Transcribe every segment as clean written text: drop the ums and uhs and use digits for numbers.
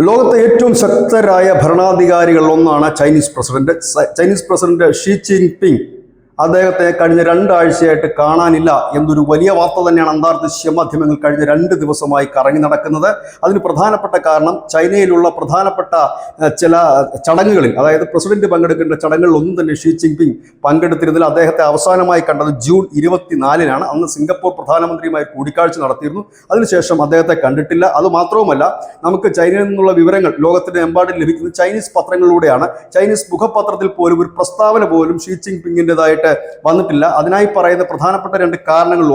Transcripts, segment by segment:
ലോകത്തെ ഏറ്റവും ശക്തരായ ഭരണാധികാരികളിൽ ഒന്നാണ് ചൈനീസ് പ്രസിഡന്റ് ഷീ ജിൻപിങ്. അദ്ദേഹത്തെ കഴിഞ്ഞ രണ്ടാഴ്ചയായിട്ട് കാണാനില്ല എന്നൊരു വലിയ വാർത്ത തന്നെയാണ് അന്താരാഷ്ട്ര മാധ്യമങ്ങൾ കഴിഞ്ഞ 2 ദിവസമായി കറങ്ങി നടക്കുന്നത്. അതിന് പ്രധാനപ്പെട്ട കാരണം ചൈനയിലുള്ള പ്രധാനപ്പെട്ട ചില ചടങ്ങുകളിൽ, അതായത് പ്രസിഡന്റ് പങ്കെടുക്കേണ്ട ചടങ്ങുകളിൽ ഒന്നും തന്നെ ഷീ ജിൻപിങ് പങ്കെടുത്തിരുന്നില്ല. അദ്ദേഹത്തെ അവസാനമായി കണ്ടത് ജൂൺ 24-നാണ്. അന്ന് സിംഗപ്പൂർ പ്രധാനമന്ത്രിയുമായി കൂടിക്കാഴ്ച നടത്തിയിരുന്നു. അതിനുശേഷം അദ്ദേഹത്തെ കണ്ടിട്ടില്ല. അതുമാത്രവുമല്ല, നമുക്ക് ചൈനയിൽ നിന്നുള്ള വിവരങ്ങൾ ലോകത്തിന്റെ എമ്പാടിൽ ലഭിക്കുന്നത് ചൈനീസ് പത്രങ്ങളിലൂടെയാണ്. ചൈനീസ് മുഖപത്രത്തിൽ പോലും ഒരു പ്രസ്താവന പോലും ഷീ ജിൻപിങ്ങിൻ്റെതായിട്ട് വന്നിട്ടില്ല. അതിനായി പറയുന്ന പ്രധാനപ്പെട്ട 2 കാരണങ്ങൾ,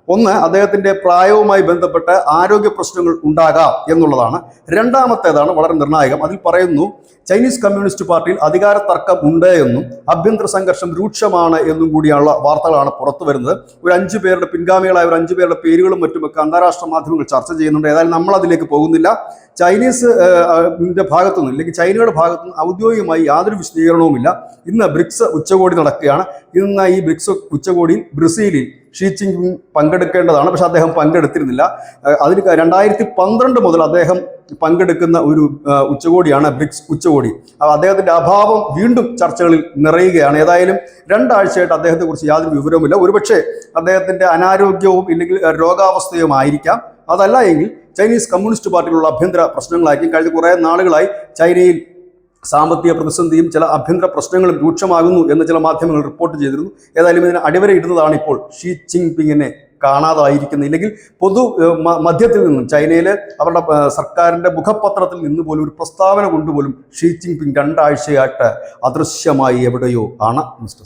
ഒന്ന് അദ്ദേഹത്തിന്റെ പ്രായവുമായി ബന്ധപ്പെട്ട ആരോഗ്യ പ്രശ്നങ്ങൾ ഉണ്ടാകാം എന്നുള്ളതാണ്. രണ്ടാമത്തേതാണ് വളരെ നിർണായകം. അതിൽ പറയുന്നു, ചൈനീസ് കമ്മ്യൂണിസ്റ്റ് പാർട്ടിയിൽ അധികാര തർക്കം ഉണ്ട് എന്നും ആഭ്യന്തര സംഘർഷം രൂക്ഷമാണ് എന്നും കൂടിയുള്ള വാർത്തകളാണ് പുറത്തു വരുന്നത്. ഒരു 5 പേരുടെ പിൻഗാമികളായ ഒരു 5 പേരുടെ പേരുകളും മറ്റുമൊക്കെ അന്താരാഷ്ട്ര മാധ്യമങ്ങൾ ചർച്ച ചെയ്യുന്നുണ്ട്. ഏതായാലും നമ്മൾ അതിലേക്ക് പോകുന്നില്ല. ചൈനീസ് ഭാഗത്തുനിന്ന്, അല്ലെങ്കിൽ ചൈനയുടെ ഭാഗത്തുനിന്ന് ഔദ്യോഗികമായി യാതൊരു വിശദീകരണവുമില്ല. ഇന്ന് ബ്രിക്സ് ഉച്ചകോടി നടക്കുകയാണ്. ഇന്ന് ഈ ബ്രിക്സ് ഉച്ചകോടിയിൽ ബ്രസീലിൽ ഷീ ജിൻപിങ് പങ്കെടുക്കേണ്ടതാണ്. പക്ഷെ അദ്ദേഹം പങ്കെടുത്തിരുന്നില്ല. അതിന് 2012 മുതൽ അദ്ദേഹം പങ്കെടുക്കുന്ന ഒരു ഉച്ചകോടിയാണ് ബ്രിക്സ് ഉച്ചകോടി. അദ്ദേഹത്തിന്റെ അഭാവം വീണ്ടും ചർച്ചകളിൽ നിറയുകയാണ്. ഏതായാലും 2 ആഴ്ചയായിട്ട് അദ്ദേഹത്തെക്കുറിച്ച് യാതൊരു വിവരവുമില്ല. ഒരുപക്ഷെ അദ്ദേഹത്തിന്റെ അനാരോഗ്യവും ഇല്ലെങ്കിൽ രോഗാവസ്ഥയും ആയിരിക്കാം. അതല്ല എങ്കിൽ ചൈനീസ് കമ്മ്യൂണിസ്റ്റ് പാർട്ടിയിലുള്ള ആഭ്യന്തര പ്രശ്നങ്ങളായിരിക്കും. കഴിഞ്ഞ കുറേ നാളുകളായി ചൈനയിൽ സാമ്പത്തിക പ്രതിസന്ധിയും ചില ആഭ്യന്തര പ്രശ്നങ്ങളും രൂക്ഷമാകുന്നു എന്ന് ചില മാധ്യമങ്ങൾ റിപ്പോർട്ട് ചെയ്തിരുന്നു. ഏതായാലും ഇതിന് അടിവരയിടുന്നതാണ് ഇപ്പോൾ ഷീ ജിൻപിങ്ങിനെ കാണാതായിരിക്കുന്നത്. ഇല്ലെങ്കിൽ പൊതു മധ്യത്തിൽ നിന്നും, ചൈനയിലെ അവരുടെ സർക്കാരിൻ്റെ മുഖപത്രത്തിൽ നിന്ന് പോലും ഒരു പ്രസ്താവന കൊണ്ടുപോലും ഷീ ജിൻപിങ് 2 ആഴ്ചയായിട്ട് അദൃശ്യമായി എവിടെയോ ആണ്. മിസ്റ്റർ